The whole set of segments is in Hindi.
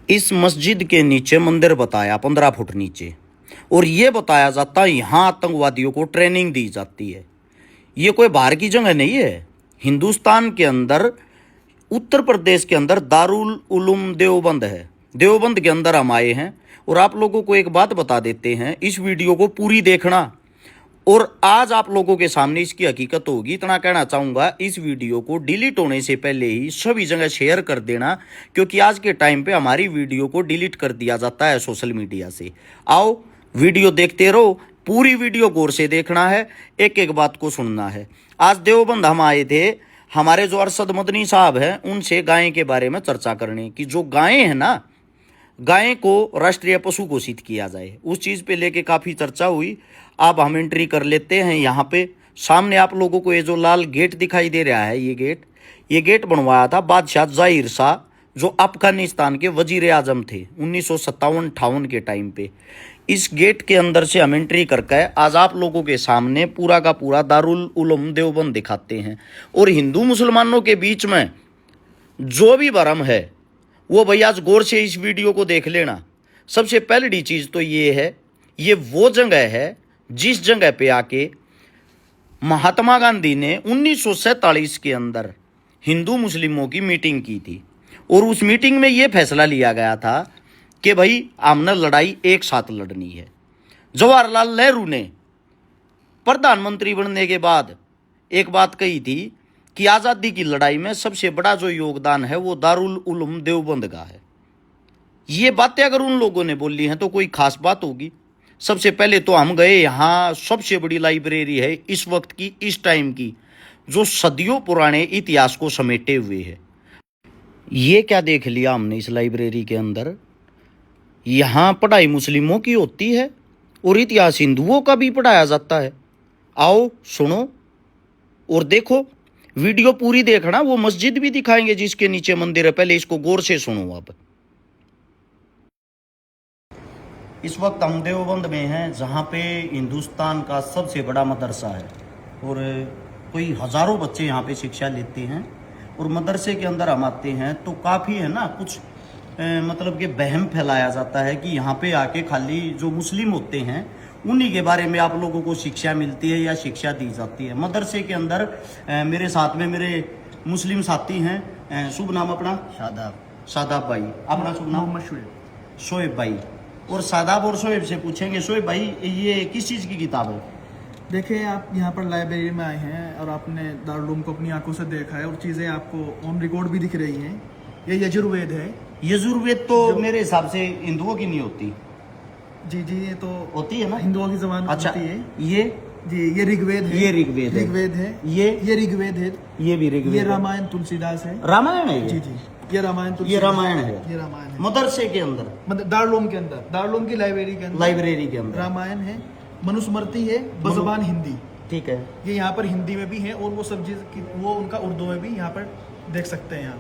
इस मस्जिद के नीचे मंदिर बताया 15 फुट नीचे, और ये बताया जाता है यहाँ आतंकवादियों को ट्रेनिंग दी जाती है। ये कोई बाहर की जगह नहीं है। हिंदुस्तान के अंदर उत्तर प्रदेश के अंदर दारुल उलूम देवबंद है। देवबंद के अंदर हम आए हैं और आप लोगों को एक बात बता देते हैं, इस वीडियो को पूरी देखना और आज आप लोगों के सामने इसकी हकीकत होगी। इतना कहना चाहूँगा, इस वीडियो को डिलीट होने से पहले ही सभी जगह शेयर कर देना, क्योंकि आज के टाइम पे हमारी वीडियो को डिलीट कर दिया जाता है सोशल मीडिया से। आओ वीडियो देखते रहो, पूरी वीडियो गौर से देखना है, एक एक बात को सुनना है। आज देवबंद हम आए थे, हमारे जो अरशद मदनी साहब हैं उनसे गाय के बारे में चर्चा करने की। जो गायें हैं ना, गाय को राष्ट्रीय पशु घोषित किया जाए, उस चीज़ पे लेके काफ़ी चर्चा हुई। अब हम एंट्री कर लेते हैं। यहाँ पे सामने आप लोगों को ये जो लाल गेट दिखाई दे रहा है, ये गेट बनवाया था बादशाह ज़ाहिर शाह, जो अफगानिस्तान के वजीर आजम थे 1957-58 के टाइम पे। इस गेट के अंदर से हम एंट्री करके आज आप लोगों के सामने पूरा का पूरा दारुल उलूम देवबंद दिखाते हैं। और हिंदू मुसलमानों के बीच में जो भी भरम है वो भैया आज गौर से इस वीडियो को देख लेना। सबसे पहली चीज़ तो ये है, ये वो जगह है जिस जगह पे आके महात्मा गांधी ने 1947 के अंदर हिंदू मुस्लिमों की मीटिंग की थी। और उस मीटिंग में ये फैसला लिया गया था कि भाई हमने लड़ाई एक साथ लड़नी है। जवाहरलाल नेहरू ने प्रधानमंत्री बनने के बाद एक बात कही थी कि आज़ादी की लड़ाई में सबसे बड़ा जो योगदान है वो दारुल उलूम देवबंद का है। ये बातें अगर उन लोगों ने बोली हैं तो कोई खास बात होगी। सबसे पहले तो हम गए, यहाँ सबसे बड़ी लाइब्रेरी है इस वक्त की, इस टाइम की, जो सदियों पुराने इतिहास को समेटे हुए है। ये क्या देख लिया हमने इस लाइब्रेरी के अंदर, यहाँ पढ़ाई मुस्लिमों की होती है और इतिहास हिंदुओं का भी पढ़ाया जाता है। आओ सुनो और देखो, वीडियो पूरी देखना। वो मस्जिद भी दिखाएंगे जिसके नीचे मंदिर है, पहले इसको गौर से सुनो। अब इस वक्त हम देवबंद में हैं, जहाँ पे हिंदुस्तान का सबसे बड़ा मदरसा है और कोई हज़ारों बच्चे यहाँ पे शिक्षा लेते हैं। और मदरसे के अंदर हम आते हैं तो काफ़ी है ना, कुछ मतलब कि वहम फैलाया जाता है कि यहाँ पे आके खाली जो मुस्लिम होते हैं उन्हीं के बारे में आप लोगों को शिक्षा मिलती है या शिक्षा दी जाती है। मदरसे के अंदर मेरे साथ में मेरे मुस्लिम साथी हैं। शुभ नाम अपना? शादाब भाई। अपना शुभ नाम? मोहम्मद शोएब भाई। और शादाब और शोएब से पूछेंगे, शोएब भाई ये किस चीज़ की किताब है? देखिए, आप यहाँ पर लाइब्रेरी में आए हैं और आपने दारुल उलूम को अपनी आंखों से देखा है और चीज़ें आपको ऑन रिकॉर्ड भी दिख रही हैं। ये यजुर्वेद है। यजुर्वेद तो मेरे हिसाब से हिंदुओं की नहीं होती। जी, ये तो होती है ना, हिंदुओं की जबान अच्छा होती है। ये जी, ये ऋग्वेद है। ये ऋग्वेद है। ये ऋग्वेद है। ये भी ऋग्वेद। ये रामायण तुलसीदास है। रामायण है जी, ये रामायण है। ये रामायण है मदरसे के अंदर, मतलब दारुल उलूम के अंदर, दारुल उलूम की लाइब्रेरी के अंदर रामायण है, मनुस्मृति है बज़बान हिंदी। ठीक है, ये यहाँ पर हिंदी में भी है और वो सब चीज वो उनका उर्दू में भी यहाँ पर देख सकते हैं। यहाँ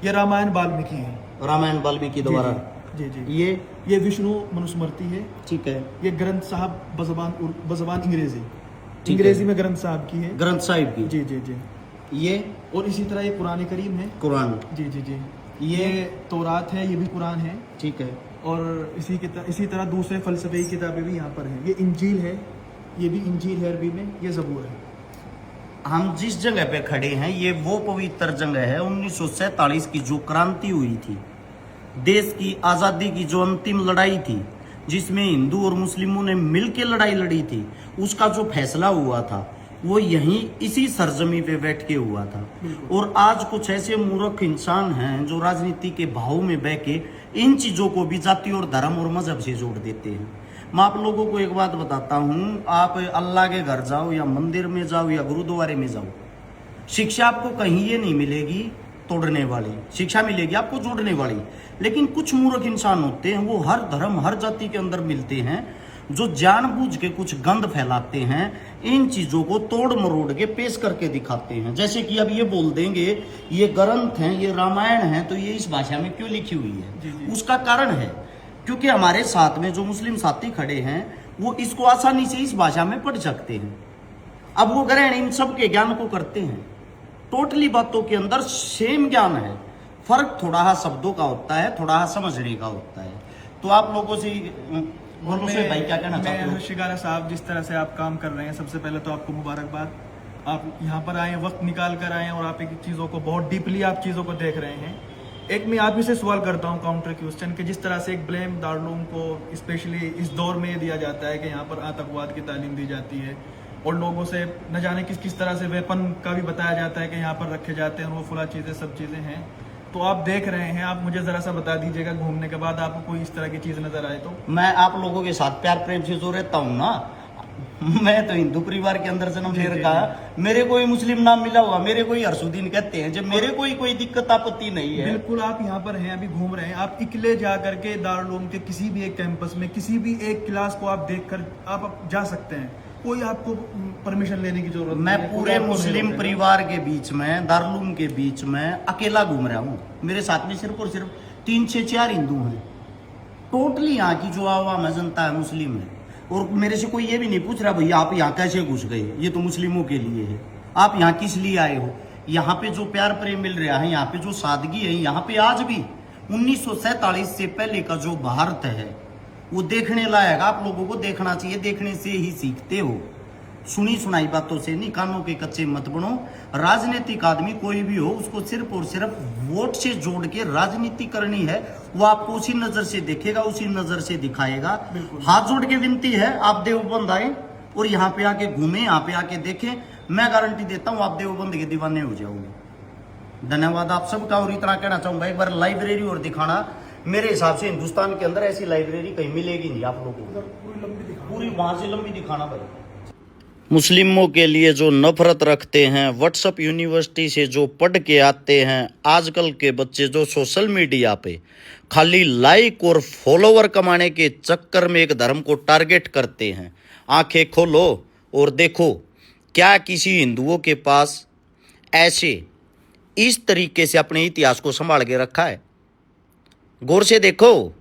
ये रामायण वाल्मीकि है, रामायण वाल्मीकि द्वारा। जी ये विष्णु मनुस्मृति है। ठीक है, ये ग्रंथ साहब बज़बान अंग्रेजी में ग्रंथ साहब की है, ग्रंथ साहिब की। जी ये, और इसी तरह ये कुरान करीम है, कुरान। जी ये तौरात है, ये भी कुरान है। ठीक है, और इसी तरह दूसरे फलसफे की किताबें भी यहाँ पर हैं। ये इंजील है, ये भी इंजील है अरबी में, ये ज़बूर है। हम जिस जगह पे खड़े हैं ये वो पवित्र जगह है 1947 की, जो क्रांति हुई थी, देश की आज़ादी की जो अंतिम लड़ाई थी, जिसमें हिंदू और मुस्लिमों ने मिलकर लड़ाई लड़ी थी, उसका जो फैसला हुआ था वो यहीं इसी सरजमी पे बैठ के हुआ था। और आज कुछ ऐसे मूर्ख इंसान हैं जो राजनीति के भाव में बह के इन चीज़ों को भी जाति और धर्म और मजहब से जोड़ देते हैं। मैं आप लोगों को एक बात बताता हूँ, आप अल्लाह के घर जाओ या मंदिर में जाओ या गुरुद्वारे में जाओ, शिक्षा आपको कहीं ये नहीं मिलेगी तोड़ने वाली, शिक्षा मिलेगी आपको जोड़ने वाली। लेकिन कुछ मूर्ख इंसान होते हैं, वो हर धर्म हर जाति के अंदर मिलते हैं, जो जानबूझ के कुछ गंद फैलाते हैं, इन चीज़ों को तोड़ मरोड़ के पेश करके दिखाते हैं। जैसे कि अब ये बोल देंगे ये ग्रंथ हैं, ये रामायण है, तो ये इस भाषा में क्यों लिखी हुई है? उसका कारण है क्योंकि हमारे साथ में जो मुस्लिम साथी खड़े हैं वो इसको आसानी से इस भाषा में पढ़ सकते हैं। अब वो ग्रहण इन सब के ज्ञान को करते हैं, टोटली बातों के अंदर सेम ज्ञान है, फर्क थोड़ा सा शब्दों का होता है, थोड़ा सा समझने का होता है। तो आप लोगों से भाई क्या कहना चाहते हो? शिकारा साहब, जिस तरह से आप काम कर रहे हैं, सबसे पहले तो आपको मुबारकबाद। आप यहाँ पर आए, वक्त निकाल कर आए और आप एक चीज़ों को बहुत डीपली आप चीज़ों को देख रहे हैं। एक मैं आप ही से सवाल करता हूँ काउंटर क्वेश्चन कि जिस तरह से एक ब्लेम दारुल को स्पेशली इस दौर में दिया जाता है कि यहाँ पर आतंकवाद की तालीम दी जाती है और लोगों से न जाने किस किस तरह से वेपन का भी बताया जाता है कि यहाँ पर रखे जाते हैं, वो फुला चीज़ें सब चीज़ें हैं। तो आप देख रहे हैं, आप मुझे ज़रा सा बता दीजिएगा घूमने के बाद आपको कोई इस तरह की चीज़ नज़र आए तो। मैं आप लोगों के साथ प्यार प्रेम से जो रहता हूँ ना, मैं तो हिंदू परिवार के अंदर जन्म ले रखा है। मेरे कोई मुस्लिम नाम मिला हुआ, मेरे कोई हरसुद्दीन कहते हैं, जब मेरे कोई दिक्कत आपत्ति नहीं है। बिल्कुल, आप यहाँ पर हैं, अभी घूम रहे हैं, आप इकले जा करके दारुल उलूम के किसी भी एक कैंपस में किसी भी एक क्लास को आप देखकर आप जा सकते हैं, कोई आपको परमिशन लेने की जरूरत नहीं। मैं पूरे मुस्लिम परिवार के बीच में, दारुल उलूम के बीच में अकेला घूम रहा हूँ। मेरे साथ में सिर्फ और सिर्फ 3 से 4 हिंदू हैं। टोटली यहाँ की जो आवाम है, जनता है, मुस्लिम है। और मेरे से कोई ये भी नहीं पूछ रहा भैया आप यहाँ कैसे घुस गए, ये तो मुस्लिमों के लिए है, आप यहाँ किस लिए आए हो। यहाँ पे जो प्यार प्रेम मिल रहा है, यहाँ पे जो सादगी है, यहाँ पे आज भी 1947 से पहले का जो भारत है वो देखने लायक। आप लोगों को देखना चाहिए, देखने से ही सीखते हो, सुनी सुनाई बातों से नहीं। कानों के कच्चे मत बनो। राजनीतिक आदमी कोई भी हो, उसको सिर्फ और सिर्फ वोट से जोड़ के राजनीति करनी है। वो आपको उसी नजर से देखेगा, उसी नजर से दिखाएगा। हाथ जोड़ के विनती है, आप देवबंद आए और यहाँ पे आके घूमे, यहाँ पे आके देखें। मैं गारंटी देता हूँ आप देवबंद के दीवाने हो जाओगे। धन्यवाद आप सबका। और इतना कहना चाहूंगा, एक बार लाइब्रेरी और दिखाना। मेरे हिसाब से हिंदुस्तान के अंदर ऐसी लाइब्रेरी कहीं मिलेगी नहीं आप लोगों को। पूरी वहां से लंबी दिखाना भाई। मुस्लिमों के लिए जो नफरत रखते हैं, व्हाट्सएप यूनिवर्सिटी से जो पढ़ के आते हैं, आजकल के बच्चे जो सोशल मीडिया पे खाली लाइक और फॉलोवर कमाने के चक्कर में एक धर्म को टारगेट करते हैं। आंखें खोलो और देखो, क्या किसी हिंदुओं के पास ऐसे इस तरीके से अपने इतिहास को संभाल के रखा है? गौर से देखो,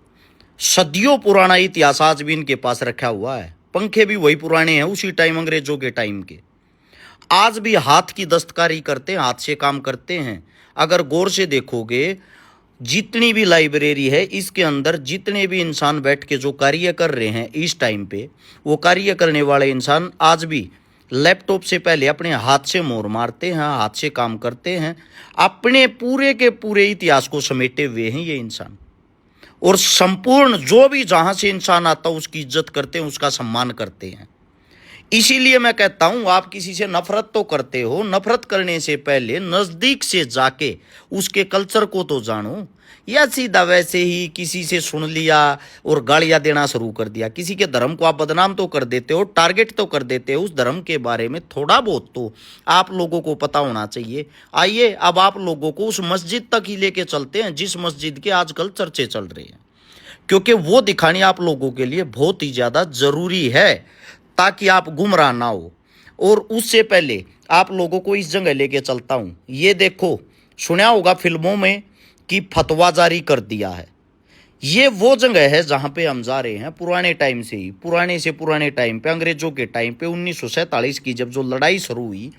सदियों पुराना इतिहास आज भी इनके पास रखा हुआ है। पंखे भी वही पुराने हैं, उसी टाइम अंग्रेजों के टाइम के। आज भी हाथ की दस्तकारी करते हैं, हाथ से काम करते हैं। अगर गौर से देखोगे, जितनी भी लाइब्रेरी है, इसके अंदर जितने भी इंसान बैठ के जो कार्य कर रहे हैं इस टाइम पे, वो कार्य करने वाले इंसान आज भी लैपटॉप से पहले अपने हाथ से मोहर मारते हैं, हाथ से काम करते हैं। अपने पूरे के पूरे इतिहास को समेटे हुए हैं ये इंसान। और संपूर्ण जो भी जहां से इंसान आता है उसकी इज्जत करते हैं, उसका सम्मान करते हैं। इसीलिए मैं कहता हूं, आप किसी से नफरत तो करते हो, नफरत करने से पहले नजदीक से जाके उसके कल्चर को तो जानो। या सीधा वैसे ही किसी से सुन लिया और गालियां देना शुरू कर दिया। किसी के धर्म को आप बदनाम तो कर देते हो, टारगेट तो कर देते हो। उस धर्म के बारे में थोड़ा बहुत तो आप लोगों को पता होना चाहिए। आइए अब आप लोगों को उस मस्जिद तक ही लेके चलते हैं जिस मस्जिद के आजकल चर्चे चल रहे हैं, क्योंकि वो दिखानी आप लोगों के लिए बहुत ही ज़्यादा ज़रूरी है, ताकि आप गुमराह ना हो। और उससे पहले आप लोगों को इस जगह लेके चलता हूँ। ये देखो, सुना होगा फिल्मों में कि फतवा जारी कर दिया है। ये वो जगह है जहाँ पे हम जा रहे हैं। पुराने टाइम से ही, पुराने से पुराने टाइम पे, अंग्रेजों के टाइम पे 1947 की जब जो लड़ाई शुरू हुई,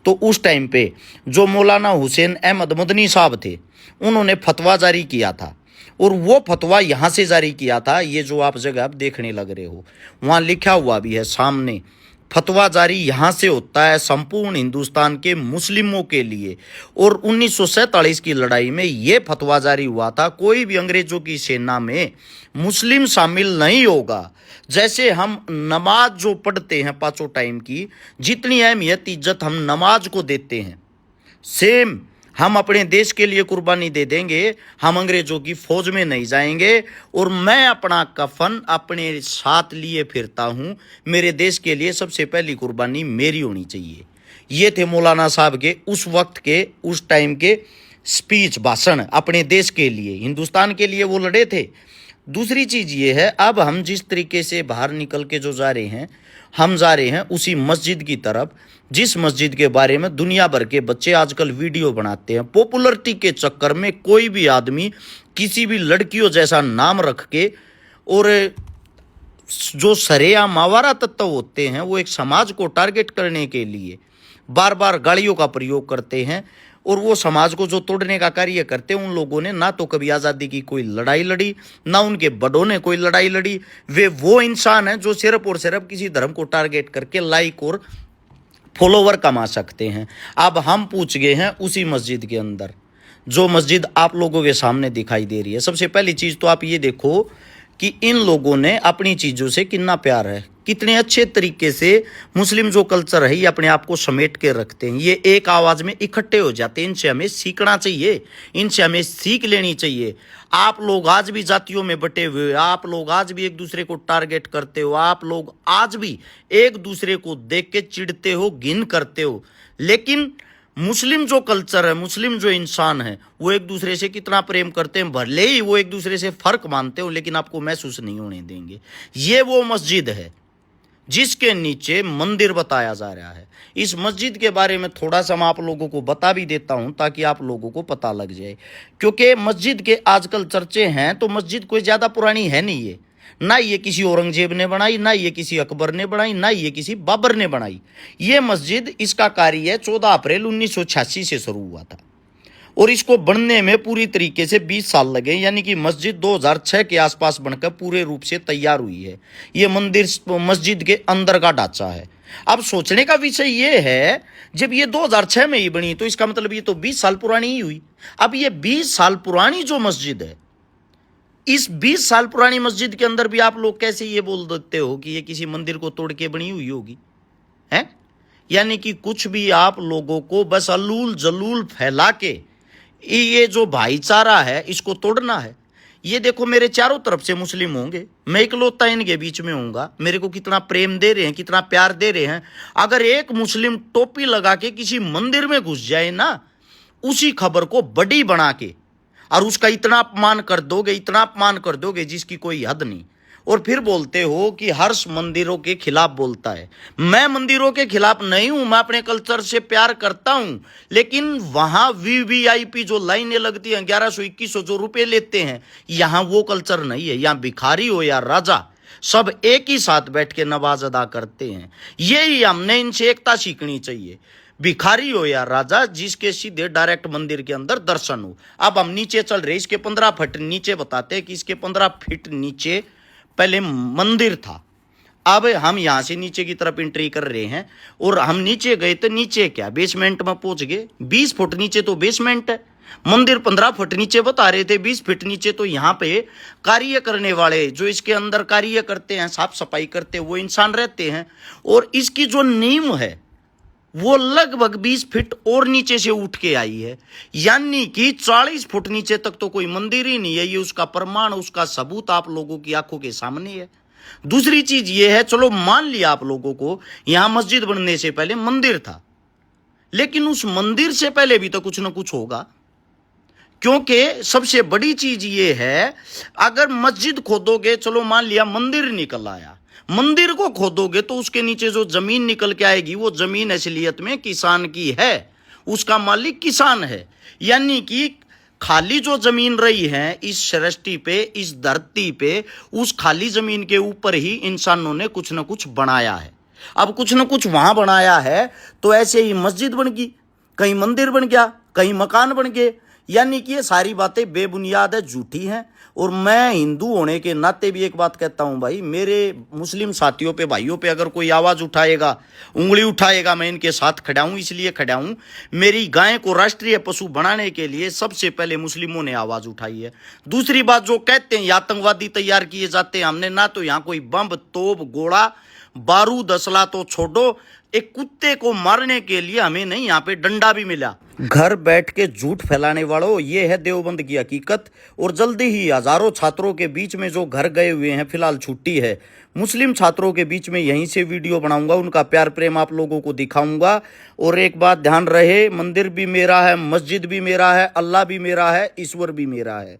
तो उस टाइम पे जो मौलाना हुसैन अहमद मदनी साहब थे, उन्होंने फतवा जारी किया था। और वो फतवा यहाँ से जारी किया था। ये जो आप जगह आप देखने लग रहे हो, वहाँ लिखा हुआ भी है सामने, फतवा जारी यहाँ से होता है संपूर्ण हिंदुस्तान के मुस्लिमों के लिए। और 1947 की लड़ाई में ये फतवा जारी हुआ था, कोई भी अंग्रेजों की सेना में मुस्लिम शामिल नहीं होगा। जैसे हम नमाज जो पढ़ते हैं 5 टाइम की, जितनी अहमियत इज्जत हम नमाज को देते हैं, सेम हम अपने देश के लिए कुर्बानी दे देंगे। हम अंग्रेजों की फौज में नहीं जाएंगे। और मैं अपना कफन अपने साथ लिए फिरता हूँ। मेरे देश के लिए सबसे पहली कुर्बानी मेरी होनी चाहिए। ये थे मौलाना साहब के उस वक्त के, उस टाइम के स्पीच, भाषण। अपने देश के लिए, हिंदुस्तान के लिए वो लड़े थे। दूसरी चीज़ ये है, अब हम जिस तरीके से बाहर निकल के जो जा रहे हैं, हम जा रहे हैं उसी मस्जिद की तरफ, जिस मस्जिद के बारे में दुनिया भर के बच्चे आजकल वीडियो बनाते हैं। पॉपुलरिटी के चक्कर में कोई भी आदमी किसी भी लड़कियों जैसा नाम रख के, और जो सरेआम मावारा तत्व होते हैं, वो एक समाज को टारगेट करने के लिए बार बार गालियों का प्रयोग करते हैं। और वो समाज को जो तोड़ने का कार्य करते हैं, उन लोगों ने ना तो कभी आज़ादी की कोई लड़ाई लड़ी, ना उनके बड़ों ने कोई लड़ाई लड़ी। वे वो इंसान हैं जो सिर्फ और सिर्फ किसी धर्म को टारगेट करके लाइक और फॉलोवर कमा सकते हैं। अब हम पूछ गए हैं उसी मस्जिद के अंदर, जो मस्जिद आप लोगों के सामने दिखाई दे रही है। सबसे पहली चीज़ तो आप ये देखो कि इन लोगों ने अपनी चीज़ों से कितना प्यार है, कितने अच्छे तरीके से मुस्लिम जो कल्चर है ये अपने आप को समेट के रखते हैं। ये एक आवाज़ में इकट्ठे हो जाते हैं। इनसे हमें सीखना चाहिए, इनसे हमें सीख लेनी चाहिए। आप लोग आज भी जातियों में बटे हुए, आप लोग आज भी एक दूसरे को टारगेट करते हो, आप लोग आज भी एक दूसरे को देख के चिढ़ते हो, घिन करते हो। लेकिन मुस्लिम जो कल्चर है, मुस्लिम जो इंसान है, वो एक दूसरे से कितना प्रेम करते हैं। भले ही वो एक दूसरे से फर्क मानते हो, लेकिन आपको महसूस नहीं होने देंगे। ये वो मस्जिद है जिसके नीचे मंदिर बताया जा रहा है। इस मस्जिद के बारे में थोड़ा सा मैं आप लोगों को बता भी देता हूं ताकि आप लोगों को पता लग जाए, क्योंकि मस्जिद के आजकल चर्चे हैं तो मस्जिद कोई ज़्यादा पुरानी है नहीं। ये ना ये किसी औरंगजेब ने बनाई, ना ये किसी अकबर ने बनाई, ना ये किसी बाबर ने बनाई। ये मस्जिद, इसका कार्य 14 अप्रैल 1986 से शुरू हुआ था और इसको बनने में पूरी तरीके से 20 साल लगे। यानी कि मस्जिद 2006 के आसपास बनकर पूरे रूप से तैयार हुई है। ये मंदिर मस्जिद के अंदर का ढांचा है। अब सोचने का विषय ये है, जब ये 2006 में ही बनी तो इसका मतलब ये तो 20 साल पुरानी ही हुई। अब ये 20 साल पुरानी जो मस्जिद है, इस 20 साल पुरानी मस्जिद के अंदर भी आप लोग कैसे ये बोल देते हो कि ये किसी मंदिर को तोड़ के बनी हुई होगी, है? यानी कि कुछ भी आप लोगों को बस अलूल जलूल फैला के ये जो भाईचारा है इसको तोड़ना है। ये देखो, मेरे चारों तरफ से मुस्लिम होंगे, मैं इकलौता इनके बीच में होऊंगा। मेरे को कितना प्रेम दे रहे हैं, कितना प्यार दे रहे हैं। अगर एक मुस्लिम टोपी लगा के किसी मंदिर में घुस जाए ना, उसी खबर को बड़ी बना के और उसका इतना अपमान कर दोगे, इतना अपमान कर दोगे जिसकी कोई हद नहीं, और फिर बोलते हो कि हर्ष मंदिरों के खिलाफ बोलता है। मैं मंदिरों के खिलाफ नहीं हूं, मैं अपने कल्चर से प्यार करता हूं। लेकिन वहां वीवीआईपी जो लाइनें लगती हैं, 1100-2100 जो रुपए लेते हैं, यहां वो कल्चर नहीं है। यहां भिखारी हो या राजा, सब एक ही साथ बैठ के नमाज अदा करते हैं। यही हमने इनसे एकता सीखनी चाहिए। भिखारी हो या राजा, जिसके सीधे डायरेक्ट मंदिर के अंदर दर्शन हो। अब हम नीचे चल रहे, इसके 15 फीट नीचे बताते हैं कि इसके 15 फीट नीचे पहले मंदिर था। अब हम यहां से नीचे की तरफ एंट्री कर रहे हैं और हम नीचे गए तो नीचे क्या, बेसमेंट में पहुंच गए। 20 फुट नीचे तो बेसमेंट है। मंदिर 15 फुट नीचे बता रहे थे, 20 फीट नीचे तो यहाँ पे कार्य करने वाले, जो इसके अंदर कार्य करते हैं, साफ सफाई करते हैं, वो इंसान रहते हैं। और इसकी जो नींव है वो लगभग 20 फीट और नीचे से उठ के आई है। यानी कि 40 फुट नीचे तक तो कोई मंदिर ही नहीं है। ये उसका प्रमाण, उसका सबूत आप लोगों की आंखों के सामने है। दूसरी चीज ये है, चलो मान लिया आप लोगों को यहां मस्जिद बनने से पहले मंदिर था, लेकिन उस मंदिर से पहले भी तो कुछ ना कुछ होगा। क्योंकि सबसे बड़ी चीज ये है, अगर मस्जिद खोदोगे, चलो मान लिया मंदिर निकल आया, मंदिर को खोदोगे तो उसके नीचे जो जमीन निकल के आएगी, वो जमीन असलियत में किसान की है, उसका मालिक किसान है। यानी कि खाली जो जमीन रही है इस सृष्टि पे, इस धरती पे, उस खाली जमीन के ऊपर ही इंसानों ने कुछ ना कुछ बनाया है। अब कुछ ना कुछ वहां बनाया है तो ऐसे ही मस्जिद बन गई, कहीं मंदिर बन गया, कहीं मकान बन गए। यानी कि ये सारी बातें बेबुनियाद है, झूठी हैं। और मैं हिंदू होने के नाते भी एक बात कहता हूं भाई, मेरे मुस्लिम साथियों पे, भाइयों पे अगर कोई आवाज़ उठाएगा, उंगली उठाएगा, मैं इनके साथ खड़ा हूं। इसलिए खड़ा हूं, मेरी गाय को राष्ट्रीय पशु बनाने के लिए सबसे पहले मुस्लिमों ने आवाज़ उठाई है। दूसरी बात, जो कहते हैं आतंकवादी तैयार किए जाते हैं, हमने ना तो यहाँ कोई बम, तोप, गोला, बारूद, असला तो छोड़ो, एक कुत्ते को मारने के लिए हमें नहीं यहाँ पे डंडा भी मिला। घर बैठ के झूठ फैलाने वालों, ये है देवबंद की हकीकत। और जल्दी ही हजारों छात्रों के बीच में जो घर गए हुए हैं, फिलहाल छुट्टी है, मुस्लिम छात्रों के बीच में यहीं से वीडियो बनाऊंगा, उनका प्यार प्रेम आप लोगों को दिखाऊंगा। और एक बात ध्यान रहे, मंदिर भी मेरा है, मस्जिद भी मेरा है, अल्लाह भी मेरा है, ईश्वर भी मेरा है।